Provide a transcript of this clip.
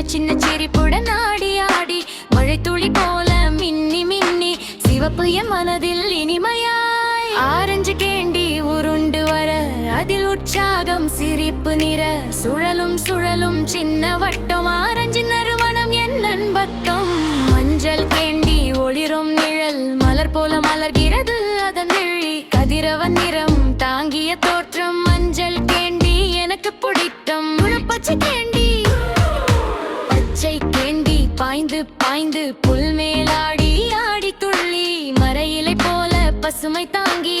சின்ன சிரிப்புடன் ஆடி ஆடி மழை துளி போல மின்னி மின்னி சிவப்பு என் மனதில் இனிமையாய் ஆரஞ்சு கேண்டி உருண்டு வர அதில் உற்சாகம் சிரிப்பு நிற சுழலும் சுழலும் சின்ன வட்டம் ஆரஞ்சு நறுவனம் என் நண்பக்கம் மஞ்சள் கேண்டி ஒளிரும் நிழல் மலர் போல மலர்கிறது அதன் விழி கதிரவன் நிறம் தாங்கிய தோற்றம் மஞ்சள் கேண்டி எனக்கு பிடித்தம் பச்சை கேண்டி பச்சை கேண்டி பாய்ந்து பாய்ந்து புல் மேலாடி ஆடி துள்ளி மர இலை போல பசுமை தாங்கி